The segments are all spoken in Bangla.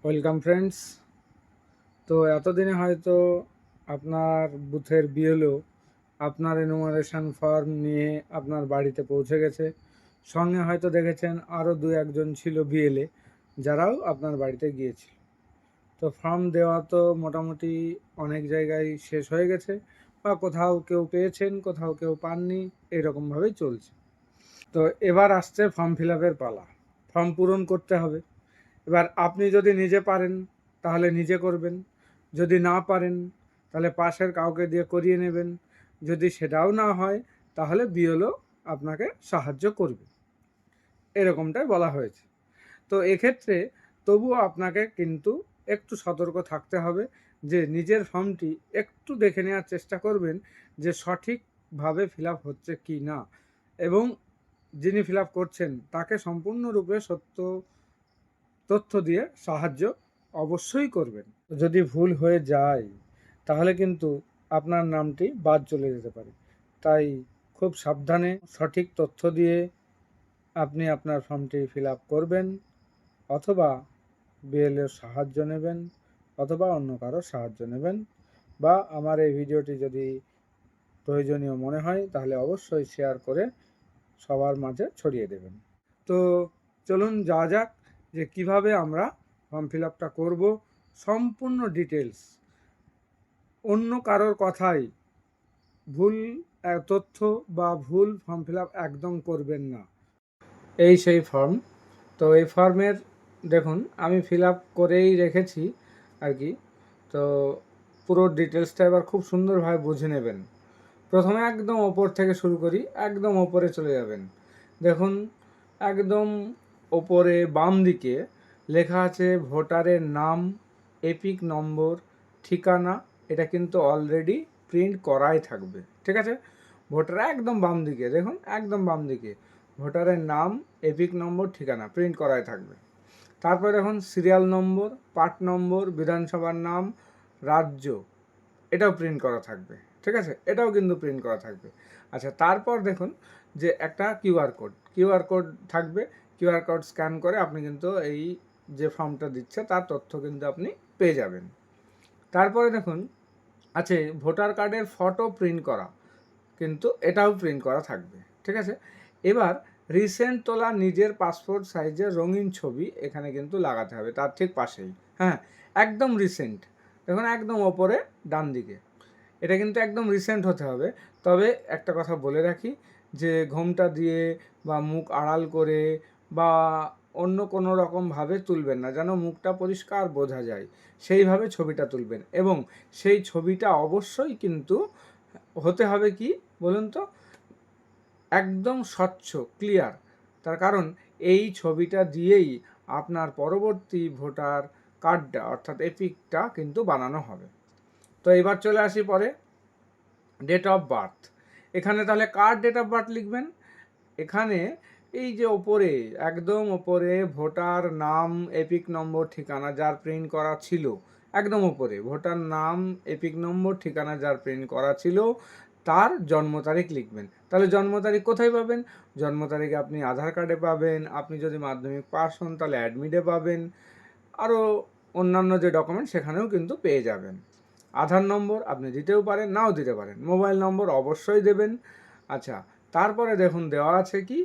Welcome friends. তো এতদিনে হয়তো আপনার বুথের বিএলও আপনার এনুমারেশন ফর্ম নিয়ে আপনার বাড়িতে পৌঁছে গেছে। সঙ্গে হয়তো দেখেছেন আরও দু একজন ছিল বিএলএ, যারাও আপনার বাড়িতে গিয়েছিল। তো ফর্ম দেওয়া তো মোটামুটি অনেক জায়গায় শেষ হয়ে গেছে, বা কোথাও কেউ পেয়েছেন, কোথাও কেউ পাননি, এরকমভাবেই চলছে। তো এবার আসছে ফর্ম ফিল আপের পালা। ফর্ম পূরণ করতে হবে। এবার আপনি যদি নিজে পারেন তাহলে নিজে করবেন, যদি না পারেন তাহলে পাশের কাউকে দিয়ে করিয়ে নেবেন। যদি সেটাও না হয় তাহলে বিএলও আপনাকে সাহায্য করবে, এরকমটাই বলা হয়েছে। তো এক্ষেত্রে তবুও আপনাকে কিন্তু একটু সতর্ক থাকতে হবে, যে নিজের ফর্মটি একটু দেখে নেওয়ার চেষ্টা করবেন যে সঠিকভাবে ফিল আপ হচ্ছে কি না, এবং যিনি ফিল আপ করছেন তাকে সম্পূর্ণরূপে সত্য তথ্য দিয়ে সাহায্য অবশ্যই করবেন। যদি ভুল হয়ে যায় তাহলে কিন্তু আপনার নামটি বাদ চলে যেতে পারে। তাই খুব সাবধানে সঠিক তথ্য দিয়ে আপনি আপনার ফর্মটি ফিল আপ করবেন, অথবা বিএলএর সাহায্য নেবেন, অথবা অন্য কারো সাহায্য নেবেন, বা আমার এই ভিডিওটি যদি প্রয়োজনীয় মনে হয় তাহলে অবশ্যই শেয়ার করে সবার মাঝে ছড়িয়ে দেবেন। তো চলুন যাওয়া যাক যে কিভাবে আমরা ফর্ম ফিল আপটা করবো। সম্পূর্ণ ডিটেলস, অন্য কারোর কথাই ভুল তথ্য বা ভুল ফর্ম ফিল আপ একদম করবেন না। এই সেই ফর্ম। তো এই ফর্মের দেখুন আমি ফিল আপ করেই রেখেছি আর কি। তো পুরো ডিটেলসটা এবার খুব সুন্দরভাবে বুঝে নেবেন। প্রথমে একদম ওপর থেকে শুরু করি, একদম ওপরে চলে যাবেন। দেখুন একদম ওপরে বাম দিকে লেখা আছে ভোটারের নাম, এপিক নম্বর, ঠিকানা। এটা কিন্তু অলরেডি প্রিন্ট করাই থাকবে, ঠিক আছে। ভোটার একদম বাম দিকে দেখুন, একদম বাম দিকে ভোটারের নাম, এপিক নম্বর, ঠিকানা প্রিন্ট করাই থাকবে। তারপরে দেখুন সিরিয়াল নম্বর, পার্ট নম্বর, বিধানসভার নাম, রাজ্য, এটাও প্রিন্ট করা থাকবে, ঠিক আছে, এটাও কিন্তু প্রিন্ট করা থাকবে। আচ্ছা, তারপর দেখুন যে একটা কিউআর কোড থাকবে। কিউআর কোড স্ক্যান করে আপনি কিন্তু এই যে ফর্মটা দিচ্ছে তার তথ্য কিন্তু আপনি পেয়ে যাবেন। তারপরে দেখুন আছে ভোটার কার্ডের ফটো প্রিন্ট করা, কিন্তু এটাও প্রিন্ট করা থাকবে, ঠিক আছে। এবার রিসেন্ট তোলা নিজের পাসপোর্ট সাইজের রঙিন ছবি এখানে কিন্তু লাগাতে হবে, তার ঠিক পাশেই। হ্যাঁ, একদম রিসেন্ট, দেখুন একদম ওপরে ডান দিকে। এটা কিন্তু একদম রিসেন্ট হতে হবে। তবে একটা কথা বলে রাখি, যে ঘোমটা দিয়ে বা মুখ আড়াল করে বা অন্য কোনো রকমভাবে তুলবেন না, যেন মুখটা পরিষ্কার বোঝা যায় সেইভাবে ছবিটা তুলবেন। এবং সেই ছবিটা অবশ্যই কিন্তু হতে হবে কি বলুন তো, একদম স্বচ্ছ, ক্লিয়ার। তার কারণ এই ছবিটা দিয়েই আপনার পরবর্তী ভোটার কার্ডটা অর্থাৎ এপিকটা কিন্তু বানানো হবে। তো এবার চলে আসি পরে ডেট অফ বার্থ। এখানে তাহলে কার ডেট অফ বার্থ লিখবেন। এখানে এই যে ওপরে একদম ওপরে ভোটার নাম, এপিক নম্বর, ঠিকানা যার প্রিন্ট করা ছিল, একদম ওপরে ভোটার নাম, এপিক নম্বর, ঠিকানা যার প্রিন্ট করা ছিল তার জন্ম তারিখ লিখবেন। তাহলে জন্ম তারিখ কোথায় পাবেন? জন্ম তারিখ আপনি আধার কার্ডে পাবেন, আপনি যদি মাধ্যমিক পাস হন তাহলে অ্যাডমিটে পাবেন, আরও অন্যান্য যে ডকুমেন্ট সেখানেও কিন্তু পেয়ে যাবেন। আধার নম্বর আপনি দিতেও পারেন, নাও দিতে পারেন। মোবাইল নম্বর অবশ্যই দেবেন। আচ্ছা, তারপরে দেখুন দেওয়া আছে কি,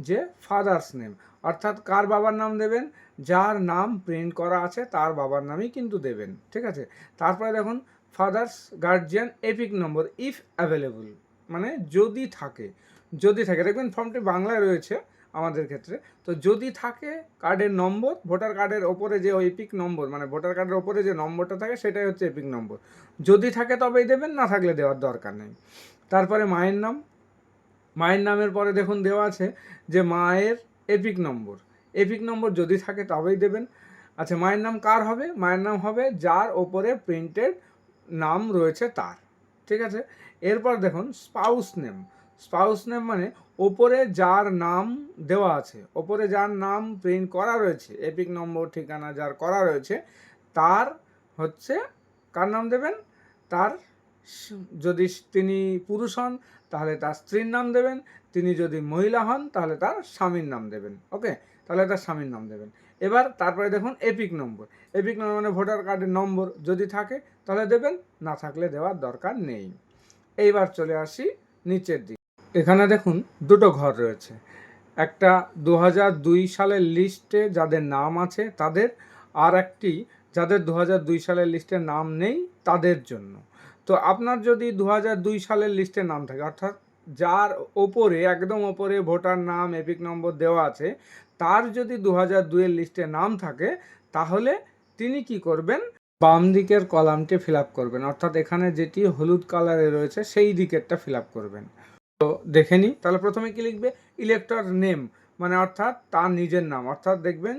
যে ফাদার্স নেম, অর্থাৎ কার বাবার নাম দেবেন, যার নাম প্রিন্ট করা আছে তার বাবার নামই কিন্তু দেবেন, ঠিক আছে। তারপরে দেখুন father's guardian epic number if available, মানে যদি থাকে। যদি থাকে, দেখবেন ফর্মটি বাংলায় রয়েছে আমাদের ক্ষেত্রে। তো যদি থাকে কার্ডের নম্বর, ভোটার কার্ডের ওপরে যে এপিক নম্বর, মানে ভোটার কার্ডের ওপরে যে নম্বরটা থাকে সেটাই হচ্ছে এপিক নম্বর। যদি থাকে তবেই দেবেন, না থাকলে দেওয়ার দরকার নেই। তারপরে মায়ের নাম, মায়ের নামের পরে দেখুন দেওয়া আছে যে মায়ের এপিক নম্বর। এপিক নম্বর যদি থাকে তবেই দেবেন। আচ্ছা, মায়ের নাম কার হবে? মায়ের নাম হবে যার ওপরে প্রিন্টেড নাম রয়েছে তার, ঠিক আছে। এরপর দেখুন স্পাউস নেম। স্পাউস নেম মানে ওপরে যার নাম দেওয়া আছে, ওপরে যার নাম প্রিন্ট করা রয়েছে, এপিক নম্বর, ঠিকানা যার করা রয়েছে, তার হচ্ছে কার নাম দেবেন? তার, যদি তিনি পুরুষ হন তাহলে তার স্ত্রীর নাম দেবেন, তিনি যদি মহিলা হন তাহলে তার স্বামীর নাম দেবেন। ওকে, তাহলে তার স্বামীর নাম দেবেন। এবার তারপরে দেখুন এপিক নম্বর। এপিক নম্বর মানে ভোটার কার্ডের নম্বর, যদি থাকে তাহলে দেবেন, না থাকলে দেওয়ার দরকার নেই। এইবার চলে আসি নিচের দিকে। এখানে দেখুন দুটো ঘর রয়েছে, একটা 2002 সালের লিস্টে যাদের নাম আছে তাদের, আর একটি যাদের 2002 সালের লিস্টে নাম নেই তাদের জন্য। তো আপনার যদি 2002 সালের লিস্টে নাম থাকে, অর্থাৎ যার ওপরে একদম ওপরে ভোটার নাম এপিক নম্বর দেওয়া আছে, তার যদি 2002-এর লিস্টে নাম থাকে, তাহলে তিনি কি করবেন, বাম দিকের কলামটি ফিল আপ করবেন, অর্থাৎ এখানে যেটি হলুদ কালারে রয়েছে সেই দিকেরটা ফিল আপ করবেন। তো দেখে নিই, তাহলে প্রথমে কি লিখবে, ইলেক্টর নেম, মানে অর্থাৎ তার নিজের নাম, অর্থাৎ দেখবেন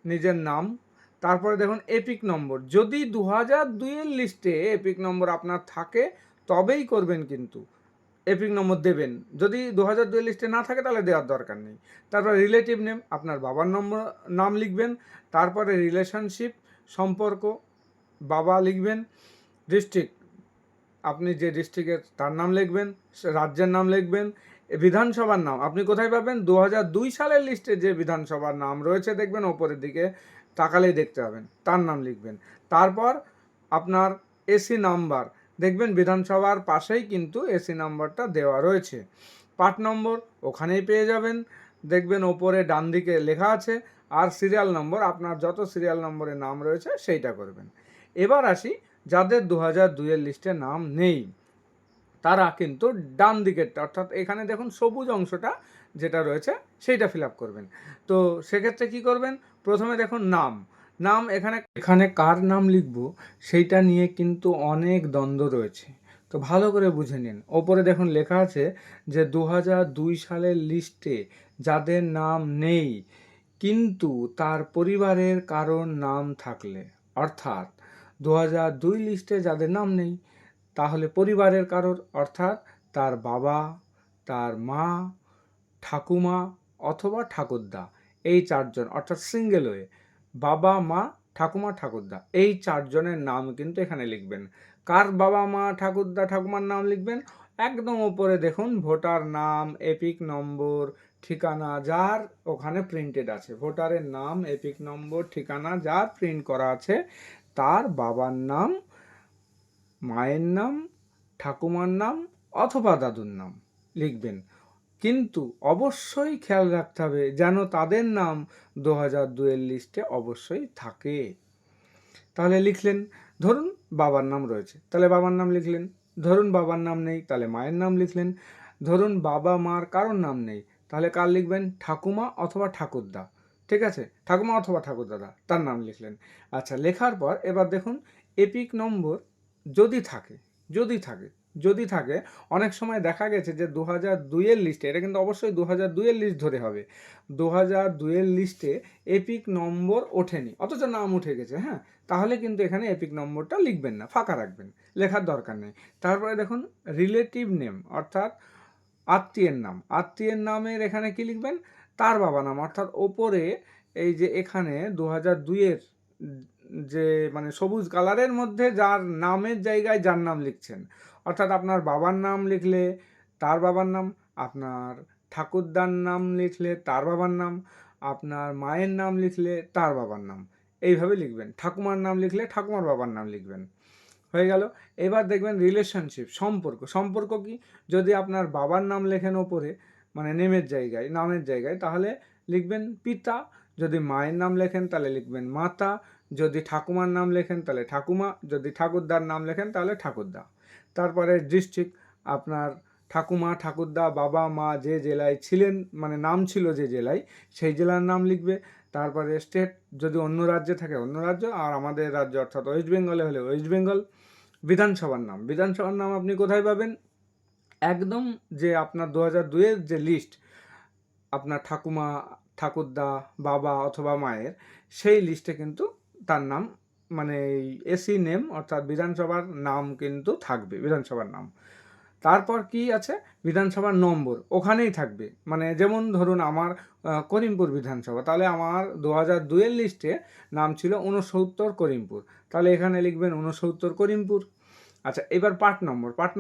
নিজের নাম। তারপরে দেখুন এপিক নম্বর, যদি 2002-এর লিস্টে এপিক নম্বর আপনার থাকে তবেই করবেন, কিন্তু এপিক নম্বর দেবেন। যদি 2002-এর লিস্টে না থাকে তাহলে দেওয়ার দরকার নেই। তারপর রিলেটিভ নেম, আপনার বাবার নাম লিখবেন। তারপরে রিলেশনশিপ, সম্পর্ক, বাবা লিখবেন। ডিস্ট্রিক্ট, আপনি যে ডিস্ট্রিক্টের তার নাম লিখবেন। রাজ্যের নাম লিখবেন। বিধানসভার নাম আপনি কোথায় পাবেন, 2002 সালের লিস্টে যে বিধানসভার নাম রয়েছে দেখবেন ওপরের দিকে তাকালেই দেখতে পাবেন, তার নাম লিখবেন। তারপর আপনার এসি নাম্বার, দেখবেন বিধানসভার পাশেই কিন্তু এসি নাম্বারটা দেওয়া রয়েছে। পার্ট নম্বর ওখানেই পেয়ে যাবেন, দেখবেন ওপরে ডান দিকে লেখা আছে। আর সিরিয়াল নম্বর, আপনার যত সিরিয়াল নম্বরের নাম রয়েছে সেইটা করবেন। এবার আসি যাদের 2002-এর লিস্টে নাম নেই, তারা কিন্তু ডান দিকেরটা, অর্থাৎ এখানে দেখুন সবুজ অংশটা যেটা রয়েছে সেইটা ফিল আপ করবেন। তো সেক্ষেত্রে কি করবেন, প্রথমে দেখুন নাম, এখানে এখানে কার নাম লিখব সেইটা নিয়ে কিন্তু অনেক দ্বন্দ্ব রয়েছে, তো ভালো করে বুঝে নিন। ওপরে দেখুন লেখা আছে যে 2002 সালের লিস্টে যাদের নাম নেই কিন্তু তার পরিবারের কারোর নাম থাকলে, অর্থাৎ 2002 লিস্টে যাদের নাম নেই তাহলে পরিবারের কারোর, অর্থাৎ তার বাবা, তার মা, ঠাকুমা অথবা ঠাকুরদা, এই চারজন, অর্থাৎ সিঙ্গেল ওয়ে, বাবা, মা, ঠাকুমা, ঠাকুরদা, এই চারজনের নাম কিন্তু এখানে লিখবেন। কার বাবা, মা, ঠাকুরদা, ঠাকুমার নাম লিখবেন, একদম ওপরে দেখুন ভোটার নাম, এপিক নম্বর, ঠিকানা যার ওখানে প্রিন্টেড আছে, ভোটারের নাম, এপিক নম্বর, ঠিকানা যার প্রিন্ট করা আছে, তার বাবার নাম, মায়ের নাম, ঠাকুমার নাম অথবা দাদুর নাম লিখবেন। কিন্তু অবশ্যই খেয়াল রাখতে হবে যেন তাদের নাম 2002-এর লিস্টে অবশ্যই থাকে। তাহলে লিখলেন, ধরুন বাবার নাম রয়েছে তাহলে বাবার নাম লিখলেন, ধরুন বাবার নাম নেই তাহলে মায়ের নাম লিখলেন, ধরুন বাবা মার কারোর নাম নেই তাহলে কার লিখবেন, ঠাকুমা অথবা ঠাকুরদা, ঠিক আছে, ঠাকুমা অথবা ঠাকুরদাদা তার নাম লিখলেন। আচ্ছা, লেখার পর এবার দেখুন এপিক নম্বর যদি থাকে, যদি থাকে অনেক সময় দেখা গেছে যে 2002-এর লিস্টে, এটা কিন্তু অবশ্যই 2002-এর লিস্ট ধরে হবে, 2002-এর লিস্টে এপিক নম্বর ওঠেনি অথচ নাম উঠে গেছে, হ্যাঁ, তাহলে কিন্তু এখানে এপিক নম্বরটা লিখবেন না, ফাঁকা রাখবেন, লেখার দরকার নেই। তারপরে দেখুন রিলেটিভ নেম, অর্থাৎ আত্মীয়ের নামের এখানে কি লিখবেন, তার বাবা নাম, অর্থাৎ ওপরে এই যে এখানে 2002-এর যে মানে সবুজ কালারের মধ্যে যার নামের জায়গায় যার নাম লিখছেন, অর্থাৎ আপনার বাবার নাম লিখলে তার বাবার নাম, আপনার ঠাকুরদার নাম লিখলে তার বাবার নাম, আপনার মায়ের নাম লিখলে তার বাবার নাম, এইভাবে লিখবেন। ঠাকুমার নাম লিখলে ঠাকুমার বাবার নাম লিখবেন। হয়ে গেল। এবার দেখবেন রিলেশনশিপ, সম্পর্ক কি, যদি আপনার বাবার নাম লেখেন ওপরে মানে নামের জায়গায় তাহলে লিখবেন পিতা, যদি মায়ের নাম লেখেন তাহলে লিখবেন মাতা, যদি ঠাকুমার নাম লেখেন তাহলে ঠাকুমা, যদি ঠাকুরদার নাম লেখেন তাহলে ঠাকুরদা। তারপরে ডিস্ট্রিক্ট, আপনার ঠাকুমা ঠাকুরদা বাবা মা যে জেলায় ছিলেন মানে নাম ছিল যে জেলায় সেই জেলার নাম লিখবে। তারপরে স্টেট, যদি অন্য রাজ্যে থাকে অন্য রাজ্য, আর আমাদের রাজ্য অর্থাৎ ওয়েস্ট বেঙ্গলে হলে ওয়েস্ট বেঙ্গল। বিধানসভার নাম আপনি কোথায় পাবেন, একদম যে আপনার 2002-এর যে লিস্ট, আপনার ঠাকুমা ঠাকুরদা বাবা অথবা মায়ের সেই লিস্টে কিন্তু তার নাম মানে এসি নেম অর্থাৎ বিধানসভার নাম কিন্তু থাকবে, বিধানসভার নাম। তারপর কি আছে, বিধানসভার নম্বর ওখানেই থাকবে, মানে যেমন ধরুন আমার করিমপুর বিধানসভা, তাহলে আমার 2002-এর লিস্টে নাম ছিল 69 করিমপুর, তাহলে এখানে লিখবেন 69 করিমপুর। আচ্ছা, এবার পার্ট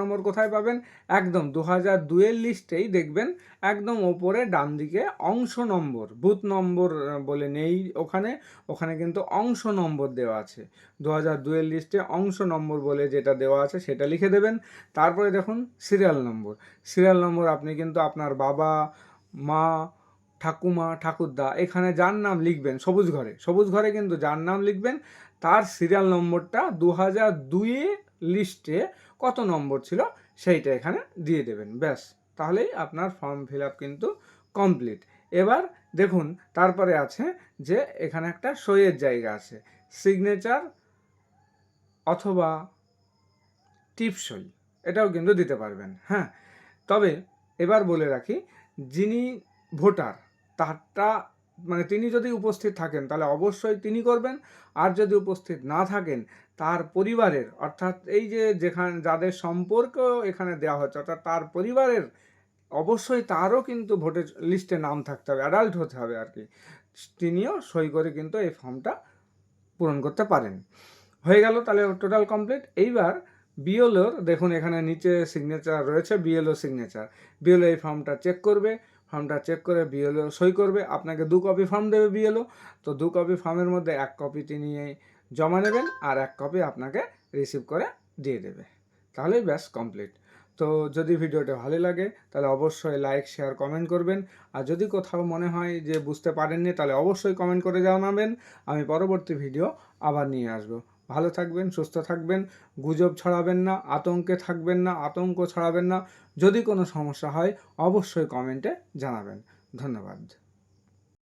নম্বর কোথায় পাবেন? একদম 2002-এর লিস্টেই দেখবেন একদম ওপরে ডান দিকে অংশ নম্বর, বুথ নম্বর বলে নেই ওখানে, ওখানে কিন্তু অংশ নম্বর দেওয়া আছে। 2002-এর লিস্টে অংশ নম্বর বলে যেটা দেওয়া আছে সেটা লিখে দেবেন। তারপরে দেখুন সিরিয়াল নম্বর। সিরিয়াল নম্বর আপনি কিন্তু আপনার বাবা, মা, ঠাকুমা, ঠাকুরদা এখানে যার নাম লিখবেন সবুজ ঘরে কিন্তু যার নাম লিখবেন তার সিরিয়াল নম্বরটা 2002-এ লিস্টে কত নম্বর ছিল সেইটা এখানে দিয়ে দেবেন, ব্যাস। তাহলেই আপনার ফর্ম ফিল আপ কিন্তু কমপ্লিট। এবার দেখুন তারপরে আছে যে এখানে একটা সইয়ের জায়গা আছে, সিগনেচার অথবা টিপসই, এটাও কিন্তু দিতে পারবেন। হ্যাঁ, তবে এবার বলে রাখি, যিনি ভোটার তারটা মানে তিনি যদি উপস্থিত থাকেন তাহলে অবশ্যই তিনি করবেন, আর যদি উপস্থিত না থাকেন তার পরিবারের, অর্থাৎ এই যে যেখানে যাদের সম্পর্ক এখানে দেওয়া হচ্ছে অর্থাৎ তার পরিবারের অবশ্যই তারও কিন্তু ভোটের লিস্টে নাম থাকতে হবে, অ্যাডাল্ট হতে হবে আর কি, তিনিও সই করে কিন্তু এই ফর্মটা পূরণ করতে পারেন। হয়ে গেল, তাহলে টোটাল কমপ্লিট। এইবার বিএলওর দেখুন এখানে নিচে সিগনেচার রয়েছে, বিএলও সিগনেচার। বিএলও এই ফর্মটা চেক করবে, ফর্মটা চেক করে বিএলও সই করবে, আপনাকে 2 কপি ফর্ম দেবে বিএলও। তো 2 কপি ফর্মের মধ্যে 1 কপি তিনি জমা নেবেন আর 1 কপি আপনাকে রিসিভ করে দিয়ে দেবে, তাহলেই ব্যাস কমপ্লিট। তো যদি ভিডিওটা ভালো লাগে তাহলে অবশ্যই লাইক, শেয়ার, কমেন্ট করবেন। আর যদি কোথাও মনে হয় যে বুঝতে পারেননি তাহলে অবশ্যই কমেন্ট করে জানাবেন, আমি পরবর্তী ভিডিও আবার নিয়ে আসবো। ভালো থাকবেন, সুস্থ থাকবেন, গুজব ছড়াবেন না, আতঙ্কে থাকবেন না, আতঙ্ক ছড়াবেন না। যদি কোনো সমস্যা হয় অবশ্যই কমেন্টে জানাবেন। ধন্যবাদ।